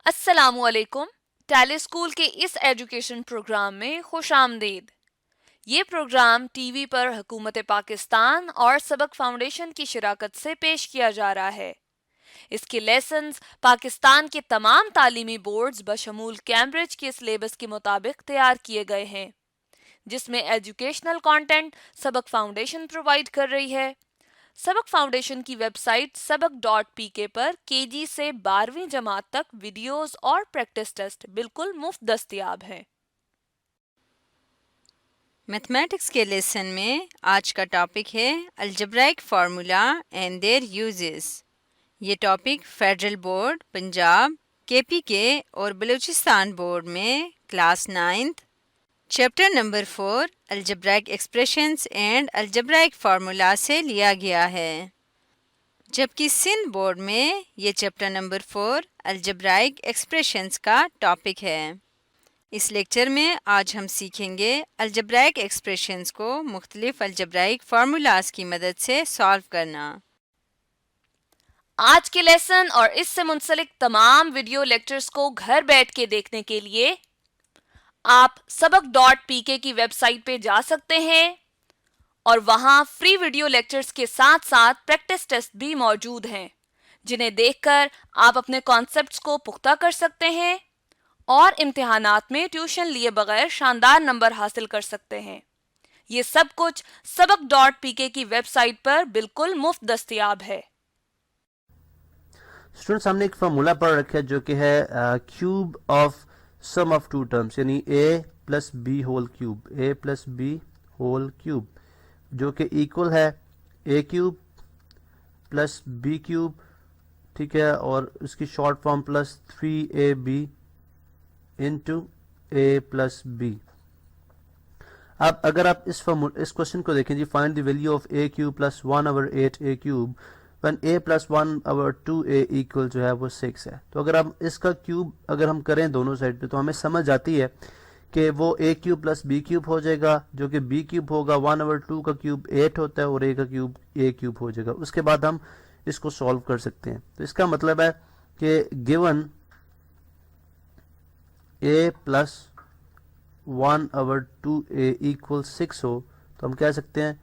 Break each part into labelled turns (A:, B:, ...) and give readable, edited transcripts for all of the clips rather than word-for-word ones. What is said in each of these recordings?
A: अस्सलामुअलैकुम। Tally school के इस एजुकेशन प्रोग्राम में खुश आमदीद। ये प्रोग्राम टीवी पर हुकूमत पाकिस्तान और सबक फाउंडेशन की शिराकत से पेश किया जा रहा है। इसके लेसन्स पाकिस्तान के तमाम तालीमी बोर्ड्स बशमूल कैम्ब्रिज के सिलेबस के मुताबिक तैयार किए गए हैं, जिसमें एजुकेशनल कंटेंट सबक फाउंडेशन प्रोवाइड कर रही है। सबक फाउंडेशन की वेबसाइट सबक.pk पर केजी से 12वीं जमात तक वीडियोस और प्रैक्टिस टेस्ट बिल्कुल मुफ्त दस्तयाब हैं।
B: मैथमेटिक्स के लेसन में आज का टॉपिक है algebraic formula and their uses. ये topic federal board Punjab, KPK और बलूचिस्तान बोर्ड में class 9th chapter number 4 algebraic expressions and algebraic formula से लिया गया है, जबकि सिंध बोर्ड में ये चैप्टर नंबर 4 अलजेब्राइक एक्सप्रेशंस का टॉपिक है। इस लेक्चर में आज हम सीखेंगे अलजेब्राइक एक्सप्रेशंस को मुख्तलिफ अलजेब्राइक फार्मूलाज की मदद से सॉल्व करना।
A: आज के लेसन और इससे मुंसलिक तमाम वीडियो लेक्चर्स को घर बैठ के देखने के लिए आप सबक.pk की वेबसाइट पे जा सकते हैं और वहां फ्री वीडियो लेक्चर्स के साथ साथ प्रैक्टिस टेस्ट भी मौजूद हैं, जिन्हें देखकर आप अपने कॉन्सेप्ट्स को पुख्ता कर सकते हैं और इम्तिहानात में ट्यूशन लिए बगैर शानदार नंबर हासिल कर सकते हैं। ये सब कुछ सबक.pk की वेबसाइट पर बिल्कुल मुफ्त दस्तयाब है।
C: स्टूडेंट्स, हमने एक फार्मूला पढ़ रखा है जो कि है cube of sum of two terms, यानी a plus B whole cube, a plus B whole cube, जो कि इक्वल है a cube plus B cube, ठीक है, और उसकी short form plus 3ab into a plus B. अब अगर आप इस क्वेश्चन को देखें जी, find the value of a cube plus 1/8 a cube one a plus 1/2a equal जो है वो 6 है। तो अगर हम इसका क्यूब अगर हम करें दोनों साइड पे तो हमें समझ आती है कि वो a cube plus b cube हो जाएगा, जो कि b क्यूब होगा, 1/2 का क्यूब 8 होता है और a का क्यूब a क्यूब हो जाएगा। उसके बाद हम इसको सॉल्व कर सकते हैं। तो इसका मतलब है कि given a plus 1/2a equal 6 हो तो हम कह सकते हैं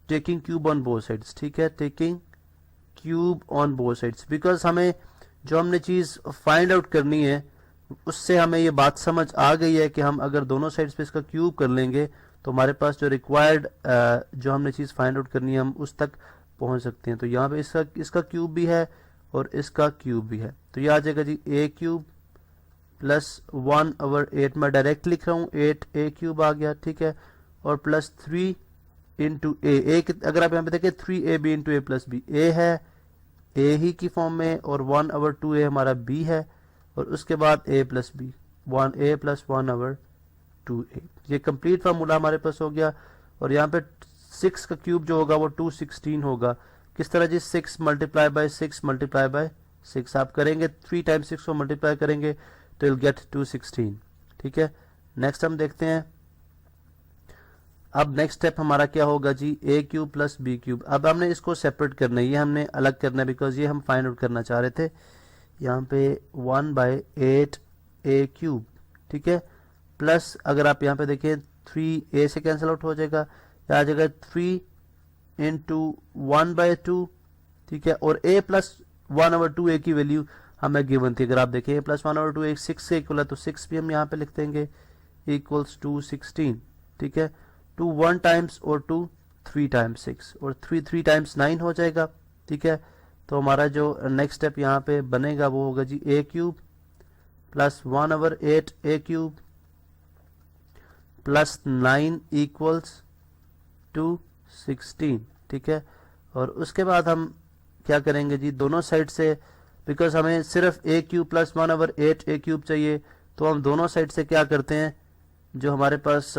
C: taking cube on both sides, ठीक है, taking cube on both sides, because हमें जो हमने चीज़ फाइंड आउट करनी है उससे हमें ये बात समझ आ गई है कि हम अगर दोनों साइड्स पे इसका क्यूब कर लेंगे तो हमारे पास जो रिक्वायर्ड जो हमने चीज़ फाइंड आउट करनी है हम उस तक पहुंच सकते हैं। तो यहाँ पे इसका क्यूब भी है और इसका क्यूब भी है, तो ये आ जाएगा जी a क्यूब प्लस 1/8, मैं डायरेक्ट लिख रहा हूँ 8a क्यूब आ गया, ठीक है, और प्लस 3 इंटू ए, अगर आप यहाँ पे देखें 3ab into a plus b, a है a ही की फॉर्म में और 1/2a हमारा b है, और उसके बाद a plus B, 1a plus 1/2a। ये कंप्लीट फार्मूला हमारे पास हो गया। और यहाँ पे 6 का क्यूब जो होगा वो 216 होगा। किस तरह जी, 6 मल्टीप्लाई बाय 6 मल्टीप्लाई बाय 6 आप करेंगे, 3 टाइम्स 6 को मल्टीप्लाई करेंगे तो विल गेट 216, ठीक है। नेक्स्ट हम देखते हैं, अब नेक्स्ट स्टेप हमारा क्या होगा जी, a cube plus B cube. अब हमने इसको सेपरेट करना है, ये हमने अलग करना है बिकॉज ये हम फाइंड आउट करना चाह रहे थे। यहाँ पे 1/8 a क्यूब, ठीक है, प्लस अगर आप यहाँ पे देखें 3a से कैंसिल आउट हो जाएगा, या आ जाएगा 3 इंटू 1/2, ठीक है, और a प्लस 1/2a की वैल्यू हमें गिवन थी। अगर आप देखें a प्लस 1/2 6 से इक्वल है तो 6 भी हम यहाँ पे लिख देंगे इक्वल्स 216, ठीक है, 2 1 टाइम्स और 2 3 टाइम्स 6 और 3 टाइम्स 9 हो जाएगा, ठीक है। तो हमारा जो नेक्स्ट स्टेप यहाँ पे बनेगा वो होगा जी a cube plus 1/8 a cube plus 9 equals 216, ठीक है। और उसके बाद हम क्या करेंगे जी, दोनों साइड से, बिकॉज हमें सिर्फ a cube plus 1/8 a cube चाहिए, तो हम दोनों साइड से क्या करते हैं, जो हमारे पास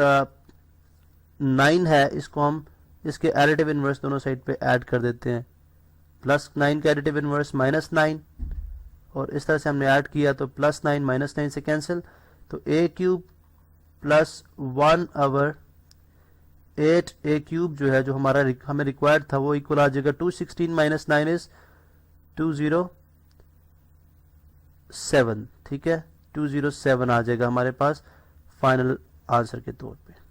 C: 9 है इसको हम इसके एडिटिव इनवर्स दोनों साइड पे ऐड कर देते हैं, प्लस 9 का एडिटिव इनवर्स -9, और इस तरह से हमने ऐड किया तो प्लस 9 -9 से कैंसिल, तो a cube plus 1/8 a cube जो है जो हमारा हमें रिक्वायर्ड था वो इक्वल आ जाएगा 216 - 9 इज 207, 207, ठीक है, 207 आ जाएगा हमारे पास फाइनल आंसर के तौर पे।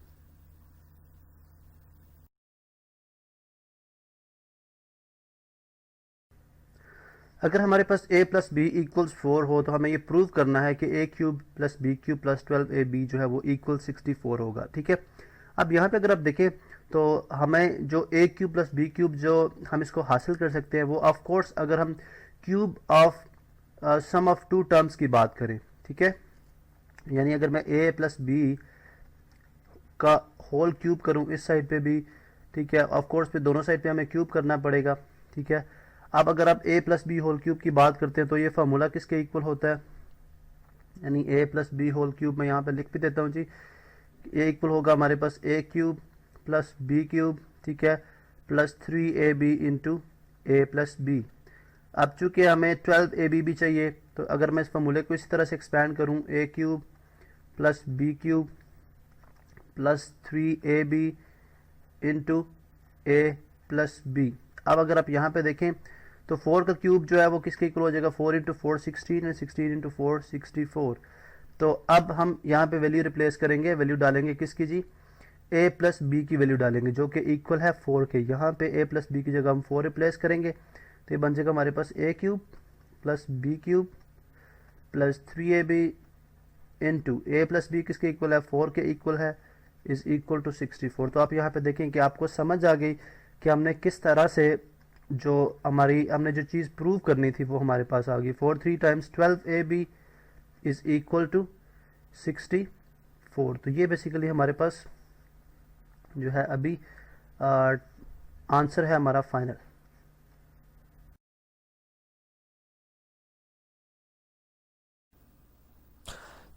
C: अगर हमारे पास a प्लस बी इक्वल्स 4 हो तो हमें ये प्रूव करना है कि a cube plus B cube plus 12ab जो है वो इक्वल 64 होगा, ठीक है। अब यहाँ पे अगर आप देखें तो हमें जो a cube plus B cube जो हम इसको हासिल कर सकते हैं वो ऑफ कोर्स अगर हम cube of sum of two terms की बात करें, ठीक है, यानी अगर मैं a प्लस बी का होल क्यूब करूं इस साइड पे भी, ठीक है, ऑफ कोर्स पे दोनों साइड पे हमें क्यूब करना पड़ेगा, ठीक है। अब अगर आप a plus B whole cube की बात करते हैं तो ये फार्मूला किसके इक्वल होता है, यानी a plus B whole cube मैं यहाँ पे लिख भी देता हूँ जी, a इक्वल होगा हमारे पास a cube plus B cube, ठीक है, plus 3ab into a plus B. अब चूंकि हमें 12ab भी चाहिए तो अगर मैं इस फार्मूले को इसी तरह से एक्सपैंड करूँ, a cube plus B cube plus 3ab into a plus B. अब अगर आप यहाँ पे देखें तो 4 का क्यूब जो है वो किसके इक्वल हो जाएगा, 4 इंटू 4 16 और 16 इंटू 4 64। तो अब हम यहाँ पे वैल्यू रिप्लेस करेंगे, वैल्यू डालेंगे किसकी जी, a प्लस बी की वैल्यू डालेंगे जो कि इक्वल है 4 के। यहाँ पे a प्लस बी की जगह हम 4 रिप्लेस करेंगे तो ये बन जाएगा हमारे पास a cube plus B cube plus 3ab into a plus b किसके इक्वल है, 4 के इक्वल है, इज इक्वल टू 64। तो आप यहाँ पे देखें कि आपको समझ आ गई कि हमने किस तरह से जो हमने जो चीज़ प्रूव करनी थी वो हमारे पास आ गई। 4 3 times 12ab is equal to 64। तो ये बेसिकली हमारे पास जो है अभी आंसर है हमारा final.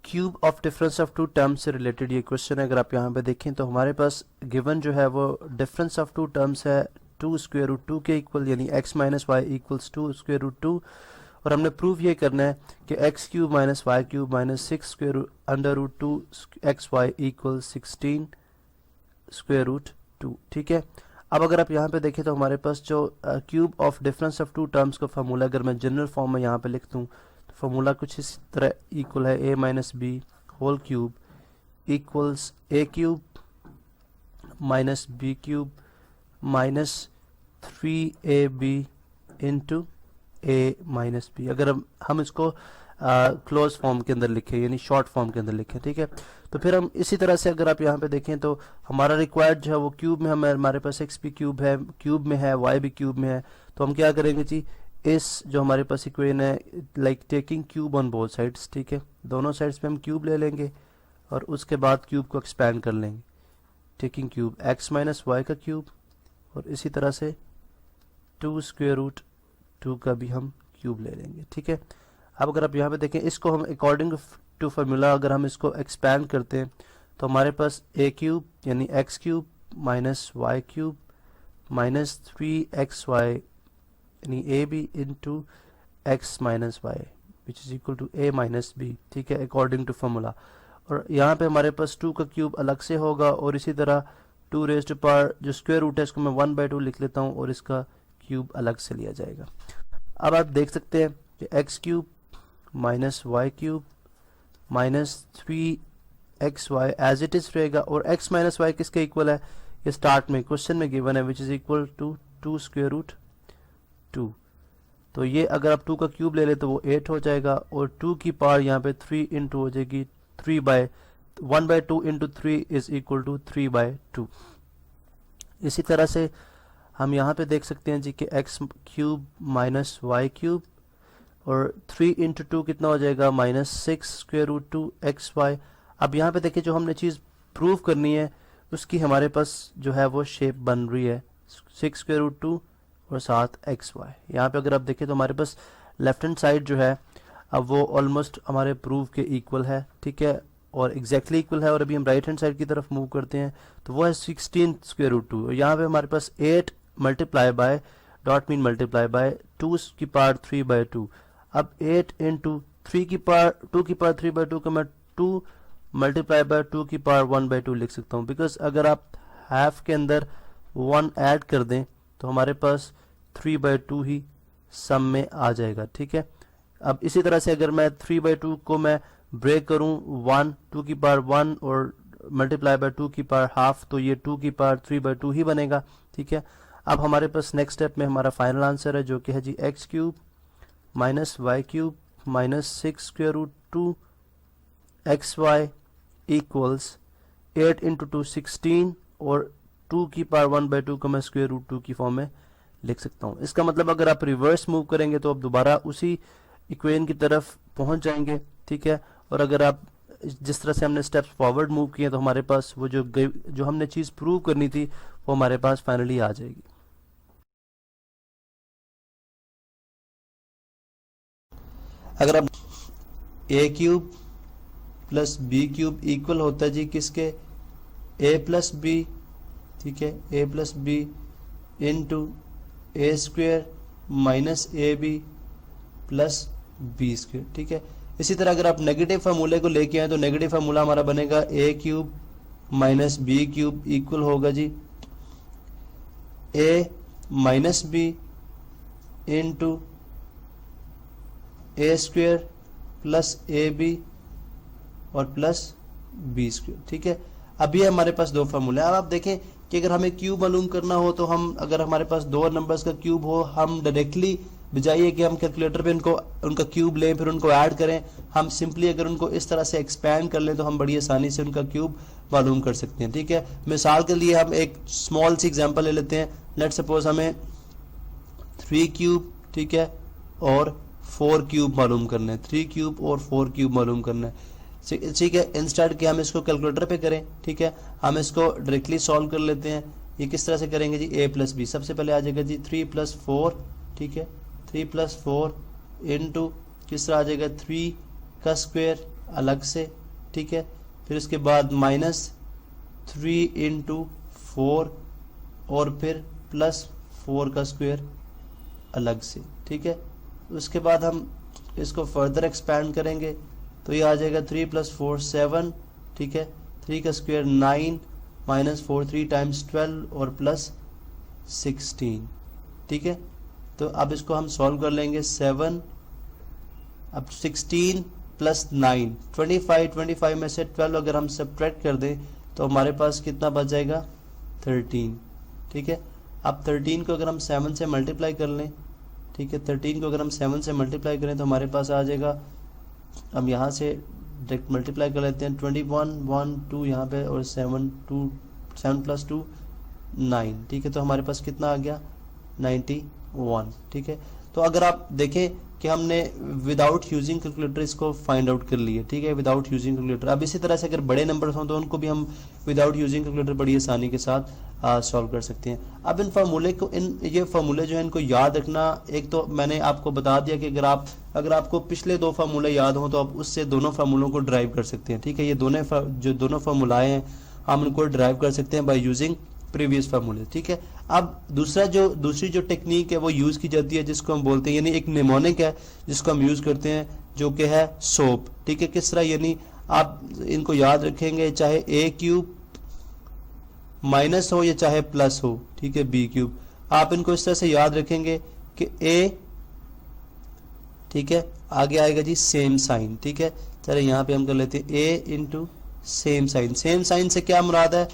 C: Cube of difference of two terms से रिलेटेड ये क्वेश्चन है। अगर आप यहाँ पे देखें तो हमारे पास गिवन जो है वो डिफरेंस ऑफ टू टर्म्स है 2 स्क्वायर रूट 2 के इक्वल, यानी x minus y equals 2 square root 2, और हमने प्रूव ये करना है कि x cube minus Y cube minus 6 square under root 2 x y equal 16 square root 2, ठीक है। अब अगर आप यहाँ पे देखें तो हमारे पास जो cube of difference of two terms का फार्मूला अगर मैं जनरल फॉर्म में यहाँ पे लिख दूँ तो फार्मूला कुछ इस तरह इक्वल है a minus b whole cube equals a cube minus B cube minus 3ab into a minus b. अगर हम इसको क्लोज फॉर्म के अंदर लिखें यानी शॉर्ट फॉर्म के अंदर लिखें, ठीक है, तो फिर हम इसी तरह से अगर आप यहाँ पे देखें तो हमारा रिक्वायर्ड जो है वो क्यूब में हमारे पास x भी क्यूब में है y भी क्यूब में है। तो हम क्या करेंगे जी, इस जो हमारे पास इक्वेशन है like taking cube on both sides, ठीक है, दोनों साइड्स पे हम क्यूब ले लेंगे और उसके बाद क्यूब को एक्सपैंड कर लेंगे, taking cube x minus y का क्यूब और इसी तरह से 2 स्क्वायर रूट 2 का भी हम क्यूब ले लेंगे, ठीक है। अब अगर आप यहाँ पे देखें इसको हम अकॉर्डिंग टू फार्मूला अगर हम इसको एक्सपैंड करते हैं तो हमारे पास a क्यूब यानी x cube minus Y cube minus 3xy यानी a b into x minus y which is equal to a minus b, ठीक है, अकॉर्डिंग टू फार्मूला। और यहाँ पे हमारे पास 2 का क्यूब अलग से होगा और इसी तरह 2 रेज़ टू पावर जो स्क्वायर रूट है इसको मैं 1/2 लिख लेता हूँ और इसका क्यूब अलग से लिया जाएगा। अब आप देख सकते हैं कि x cube minus Y cube minus 3xy as it is रहेगा और x माइनस वाई किसके इक्वल है, ये स्टार्ट में क्वेश्चन में गिवन है which is equal to 2 square root 2। तो ये अगर आप 2 का क्यूब ले ले तो वो 8 हो जाएगा और 2 की पावर यहाँ पे 3 इंटू हो जाएगी 1/2 इंटू 3 इज इक्वल टू 3/2। इसी तरह से हम यहाँ पे देख सकते हैं जी कि x cube minus Y cube और 3 इंटू 2 कितना हो जाएगा -6 स्क्वायर रूट 2 XY। अब यहाँ पे देखिए जो हमने चीज़ प्रूव करनी है उसकी हमारे पास जो है वो शेप बन रही है 6 स्क्वायर रूट 2 और साथ XY। यहाँ पे अगर आप देखें तो हमारे पास लेफ्ट हैंड साइड जो है अब वो ऑलमोस्ट हमारे प्रूव के इक्वल है, ठीक है, और एग्जैक्टली इक्वल है। और अभी हम राइट हैंड साइड की तरफ मूव करते हैं तो वो है 16 स्क्वायर रूट 2 और यहाँ पे हमारे पास 8 multiply by dot mean multiply by 2 की पावर 3/2। अब 8 इंटू 3 की पावर 2 की पावर 3/2 का मैं 2 मल्टीप्लाई बाय 2 की पावर 1/2 लिख सकता हूँ, बिकॉज अगर आप हाफ के अंदर 1 ऐड कर दें तो हमारे पास 3/2 ही सम में आ जाएगा, ठीक है। अब इसी तरह से अगर मैं 3/2 को मैं ब्रेक करूं 1 2 की पावर 1 और मल्टीप्लाई बाय 2 की पावर हाफ, तो ये 2 की पावर 3/2 ही बनेगा। ठीक है, अब हमारे पास नेक्स्ट स्टेप में हमारा फाइनल आंसर है जो कि है जी X cube minus Y cube minus 6 square root 2 x Y equals 8 into 2 16 और 2 की पावर 1/2 को मैं स्क्वायर रूट 2 की फॉर्म में लिख सकता हूँ। इसका मतलब अगर आप रिवर्स मूव करेंगे तो आप दोबारा उसी इक्वेशन की तरफ पहुंच जाएंगे। ठीक है, और अगर आप जिस तरह से हमने स्टेप्स फॉरवर्ड मूव किए तो हमारे पास वो जो हमने चीज़ प्रूव करनी थी वो हमारे पास फाइनली आ जाएगी। अगर आप A cube plus B cube equal होता है जी किसके, ए प्लस बी, ठीक है, A plus B into A square minus A B plus B square. ठीक है, इसी तरह अगर आप नेगेटिव फार्मूले को लेके आए तो नेगेटिव फार्मूला हमारा बनेगा A cube minus B cube equal होगा जी A minus B into A square plus A B और प्लस बी स्क्वेयर। ठीक है, अब ये हमारे पास दो फार्मूले हैं। अब आप देखें कि अगर हमें क्यूब मालूम करना हो तो हम, अगर हमारे पास दो नंबर्स का क्यूब हो, हम डायरेक्टली बजाय कि हम कैलकुलेटर पे उनका क्यूब लें फिर उनको ऐड करें, हम सिंपली अगर उनको इस तरह से एक्सपैंड कर लें तो हम बड़ी आसानी से उनका क्यूब मालूम कर सकते हैं। ठीक है, मिसाल के लिए हम एक स्मॉल सी एग्जांपल ले लेते हैं। लेट सपोज हमें 3 क्यूब, ठीक है, और 4 क्यूब मालूम करना है, 3 क्यूब और 4 क्यूब मालूम करना है। ठीक है, इंस्टेड के हम इसको कैलकुलेटर पे करें, ठीक है, हम इसको डायरेक्टली सॉल्व कर लेते हैं। ये किस तरह से करेंगे जी, a प्लस बी, सबसे पहले आ जाएगा जी 3 + 4, ठीक है, 3 + 4 इंटू किस तरह आ जाएगा 3 का स्क्वायर अलग से, ठीक है, फिर उसके बाद -3 इंटू 4 और फिर +4 का स्क्वायर अलग से। ठीक है, उसके बाद हम इसको फर्दर एक्सपैंड करेंगे तो ये आ जाएगा 3 + 4 7, ठीक है, 3 का स्क्वायर 9 -4 3 टाइम्स 12 और +16। ठीक है, तो अब इसको हम सॉल्व कर लेंगे। 7 अब 16 + 9 25 में से 12 अगर हम सब्ट्रैक्ट कर दें तो हमारे पास कितना बच जाएगा 13। ठीक है, अब 13 को अगर हम 7 से मल्टीप्लाई कर लें, ठीक है, 13 को अगर हम 7 से मल्टीप्लाई करें तो हमारे पास आ जाएगा, हम यहाँ से डायरेक्ट मल्टीप्लाई कर लेते हैं, 21 1 2 यहाँ पे और 7 + 2 9। ठीक है, तो हमारे पास कितना आ गया 91। ठीक है, तो अगर आप देखें कि हमने विदाउट यूजिंग कैलकुलेटर इसको फाइंड आउट कर लिया। ठीक है, विदाउट यूजिंग कैलकुलेटर। अब इसी तरह से अगर बड़े नंबर्स हों तो उनको भी हम विदाउट यूजिंग कैलकुलेटर बड़ी आसानी के साथ सॉल्व कर सकते हैं। अब इन फार्मूले को, ये फार्मूले जो है इनको याद रखना, एक तो मैंने आपको बता दिया कि अगर आपको पिछले 2 फार्मूले याद हों तो आप उससे दोनों फार्मूलों को ड्राइव कर सकते हैं। ठीक है, ये दोनों फार्मूलाएं हैं हम उनको ड्राइव कर सकते हैं बाय यूजिंग प्रीवियस फार्मूले। ठीक है, अब दूसरी जो टेक्निक है वो यूज की जाती है जिसको हम बोलते हैं, यानी एक निमोनिक है जिसको हम यूज करते हैं जो कि है सोप। ठीक है, किस तरह, यानी आप इनको याद रखेंगे चाहे a क्यूब माइनस हो या चाहे प्लस हो, ठीक है, b क्यूब, आप इनको इस तरह से याद रखेंगे कि a, ठीक है, आगे आएगा जी सेम साइन। ठीक है, चलो यहाँ पे हम कर लेते हैं a into same sign. Same sign से क्या मुराद है,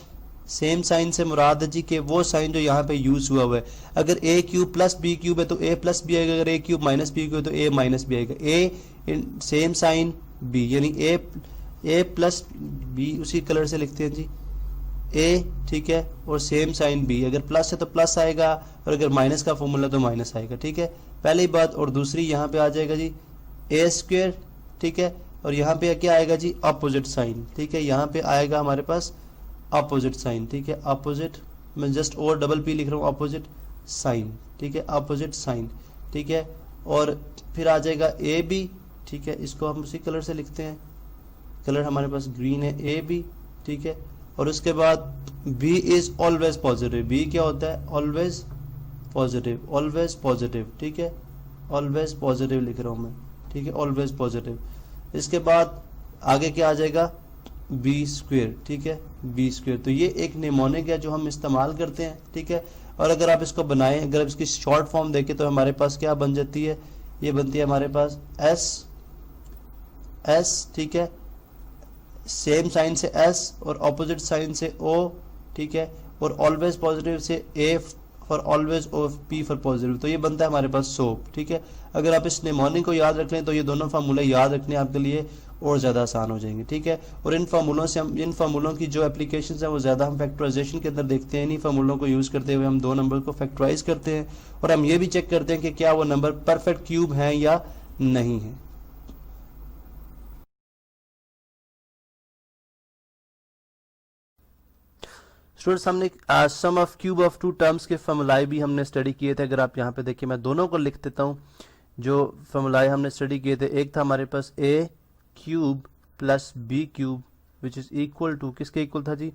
C: सेम साइन से मुराद है जी कि वो साइन जो यहाँ पे यूज हुआ है। अगर a cube plus b cube है तो a प्लस b आएगा, अगर a cube minus b cube है तो a माइनस b आएगा। a सेम साइन b, यानी a प्लस b, उसी कलर से लिखते हैं जी a, ठीक है, और सेम साइन b, अगर प्लस है तो प्लस आएगा और अगर माइनस का फॉर्मूला तो माइनस आएगा। ठीक है, पहली बात। और दूसरी यहाँ पे आ जाएगा जी a स्क्वायर, ठीक है, और यहाँ पे क्या आएगा जी अपोजिट साइन। ठीक है, यहाँ पे आएगा हमारे पास अपोजिट साइन। ठीक है, अपोजिट, मैं जस्ट और डबल p लिख रहा हूँ, अपोजिट साइन। ठीक है, अपोजिट साइन। ठीक है, और फिर आ जाएगा ए बी। ठीक है, इसको हम उसी कलर से लिखते हैं, कलर हमारे पास ग्रीन है, ए बी। ठीक है, और उसके बाद b is always positive. b क्या होता है, ऑलवेज पॉजिटिव, ऑलवेज पॉजिटिव। ठीक है, ऑलवेज पॉजिटिव लिख रहा हूँ मैं। ठीक है, ऑलवेज पॉजिटिव। इसके बाद आगे क्या आ जाएगा बी स्क्वेयर। ठीक है, बी स्क्वेयर। तो ये एक निमोनिक है जो हम इस्तेमाल करते हैं। ठीक है, और अगर आप इसको बनाएं, अगर इसकी शॉर्ट फॉर्म देखें तो हमारे पास क्या बन जाती है, ये बनती है हमारे पास एस एस, ठीक है, सेम साइन से एस और ऑपोजिट साइन से ओ, ठीक है, और ऑलवेज पॉजिटिव से ए फॉर ऑलवेज और पी फॉर पॉजिटिव, तो ये बनता है हमारे पास सोप, ठीक है। अगर आप इस निमोनिक को याद रख लें तो ये दोनों फार्मूले याद रखने आपके लिए और ज़्यादा आसान हो जाएंगे, ठीक है। और इन फार्मूलों की जो एप्लीकेशन है वो ज़्यादा हम फैक्टराइजेशन के अंदर देखते हैं। इन्हीं फार्मूलों को यूज़ करते हुए हम दो नंबर को फैक्टराइज करते हैं और हम ये भी चेक करते हैं कि क्या वो नंबर परफेक्ट क्यूब हैं या नहीं है। स्टूडेंट्स, हमने sum of cube of two terms के फॉर्मूलाए भी हमने स्टडी किए थे। अगर आप यहाँ पे देखिए, मैं दोनों को लिख देता हूँ। जो फॉर्मूलाए हमने स्टडी किए थे, एक था हमारे पास A cube plus B cube which is equal to, किसके इक्वल था जी,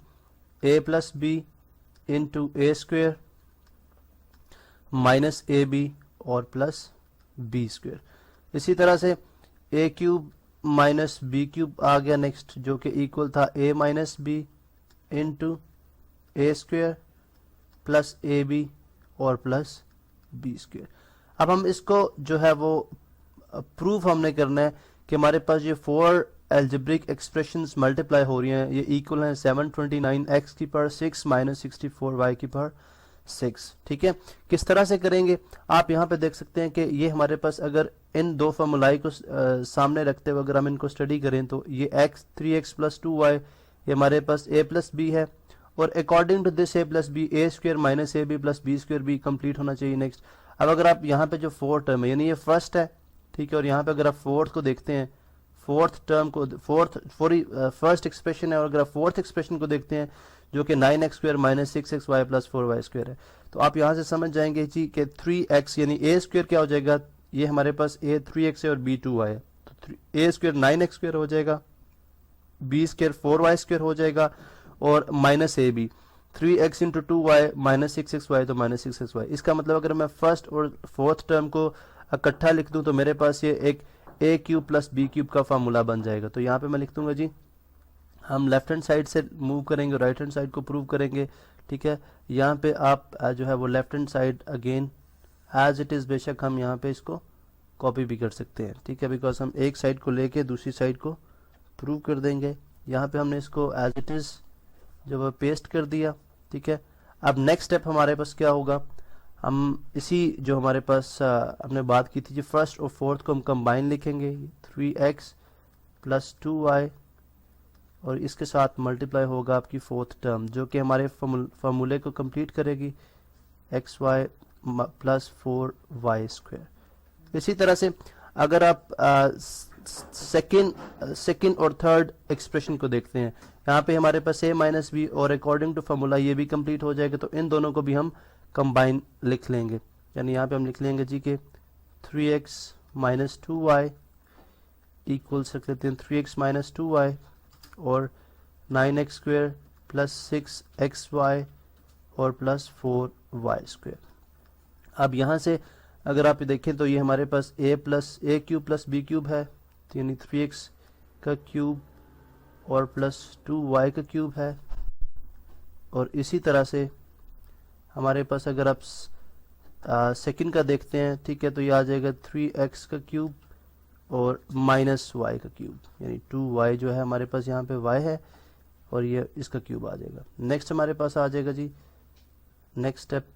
C: A plus B into A square minus A B और प्लस बी स्क्वेयर। इसी तरह से A cube minus B cube आ गया नेक्स्ट, जो कि इक्वल था A minus B into A square plus A B और प्लस बी स्क्वेयर। अब हम इसको जो है वो प्रूफ हमने करना है कि हमारे पास ये 4 एल्जेब्रिक एक्सप्रेशंस मल्टीप्लाई हो रही हैं, ये इक्वल हैं 729 एक्स की पावर 6 माइनस 64 वाई की पावर 6, ठीक है। किस तरह से करेंगे आप यहाँ पे देख सकते हैं कि ये हमारे पास अगर इन दो फॉर्मूलाई को सामने रखते हुए अगर हम इनको स्टडी करें तो ये x 3x प्लस 2y ये हमारे पास a प्लस बी है, और according to this a plus b a square minus A B plus B square भी कंप्लीट होना चाहिए नेक्स्ट। अब अगर आप यहाँ पे जो फोर्थ टर्म है यानी ये फर्स्ट है, ठीक है, और यहाँ पे अगर आप फोर्थ को देखते हैं, फोर्थ टर्म को फर्स्ट एक्सप्रेशन है, और अगर आप फोर्थ एक्सप्रेशन को देखते हैं जो कि 9x square minus 6x y plus 4y square है, तो आप यहाँ से समझ जाएंगे जी कि 3x यानी ए स्क्वेयर क्या हो जाएगा, ये हमारे पास a 3x है और b 2y है, तो a स्क्वेयर 9x स्क्वेयर हो जाएगा, b स्क्वेयर 4y स्क्वेयर हो जाएगा और माइनस ए b 3x into 2y minus 6xy तो माइनस 6xy। इसका मतलब अगर मैं फर्स्ट और फोर्थ टर्म को इकट्ठा लिख दूं तो मेरे पास ये एक ए क्यूब प्लस बी क्यूब का फार्मूला बन जाएगा। तो यहाँ पे मैं लिख दूंगा जी, हम लेफ्ट हैंड साइड से मूव करेंगे, राइट हैंड साइड को प्रूव करेंगे, ठीक है। यहाँ पे आप जो है वो left hand side again as it is, बेशक हम यहाँ पे इसको कॉपी भी कर सकते हैं, ठीक है, बिकॉज हम एक साइड को लेके दूसरी साइड को प्रूव कर देंगे। यहाँ पे हमने इसको एज इट इज़ जब वो पेस्ट कर दिया, ठीक है। अब नेक्स्ट स्टेप हमारे पास क्या होगा, हम इसी जो हमारे पास हमने बात की थी जी फर्स्ट और फोर्थ को हम कंबाइन लिखेंगे, 3x प्लस 2y और इसके साथ मल्टीप्लाई होगा आपकी फोर्थ टर्म जो कि हमारे फार्मूले को कंप्लीट करेगी, xy प्लस 4y स्क्वायर। इसी तरह से अगर आप सेकेंड और थर्ड एक्सप्रेशन को देखते हैं, यहाँ पे हमारे पास a माइनस बी और अकॉर्डिंग टू फार्मूला ये भी कंप्लीट हो जाएगा, तो इन दोनों को भी हम कंबाइन लिख लेंगे। यानी यहाँ पे हम लिख लेंगे जी के 3x माइनस 2y इक्वल्स रख लेते हैं 3x माइनस 2y और 9x स्क्वेयर प्लस 6xy और प्लस 4y स्क्वेयर। अब यहाँ से अगर आप देखें तो ये हमारे पास a cube plus B cube है, तो यानी 3x का क्यूब और प्लस 2y का क्यूब है, और इसी तरह से हमारे पास अगर आप सेकंड का देखते हैं, ठीक है, तो ये आ जाएगा 3x का क्यूब और माइनस y का क्यूब, यानी 2y जो है हमारे पास यहाँ पे y है और ये इसका क्यूब आ जाएगा। नेक्स्ट हमारे पास आ जाएगा जी, नेक्स्ट स्टेप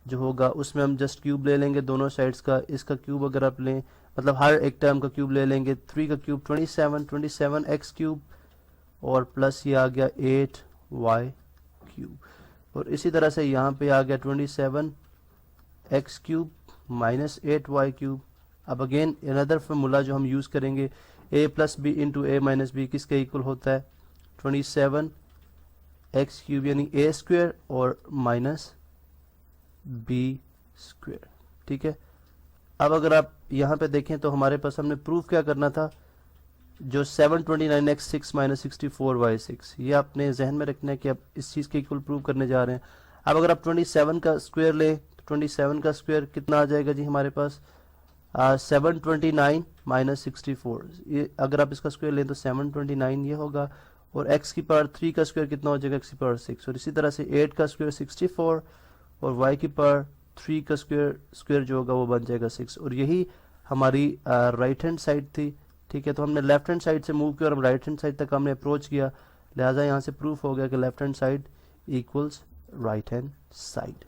C: जो होगा उसमें हम जस्ट क्यूब ले लेंगे दोनों साइड्स का। इसका क्यूब अगर आप लें, मतलब हर एक टर्म का क्यूब ले लेंगे, 3 का क्यूब 27x क्यूब और प्लस ये आ गया 8y क्यूब, और इसी तरह से यहाँ पे आ गया 27x cube minus 8y cube. अब अगेन अनदर फार्मूला जो हम यूज़ करेंगे, a plus B into a minus b किसके इक्वल होता है, 27x क्यूब यानी a स्क्वेयर और माइनस b स्क्वेयर, ठीक है। अब अगर आप यहाँ पे देखें तो हमारे पास हमने प्रूफ क्या करना था, जो 729x 6 माइनस 64y 6, ये आपने जहन में रखना है कि आप इस चीज़ के इक्वल प्रूव करने जा रहे हैं। अब अगर आप 27 का स्क्वायर ले तो 27 का स्क्वायर कितना आ जाएगा जी हमारे पास, 729 माइनस 64, ये अगर आप इसका स्क्वायर लें तो 729 ये होगा, और x की पावर 3 का स्क्वायर कितना हो जाएगा, x की पावर 6, और इसी तरह से 8 का स्क्वायर 64 और y की पावर 3 का स्क्वायर जो होगा वो बन जाएगा 6, और यही हमारी राइट हैंड साइड थी, ठीक है। तो हमने लेफ्ट हैंड साइड से मूव किया और हम राइट हैंड साइड तक हमने अप्रोच किया, लिहाजा यहाँ से प्रूफ हो गया कि left hand side equals right hand side.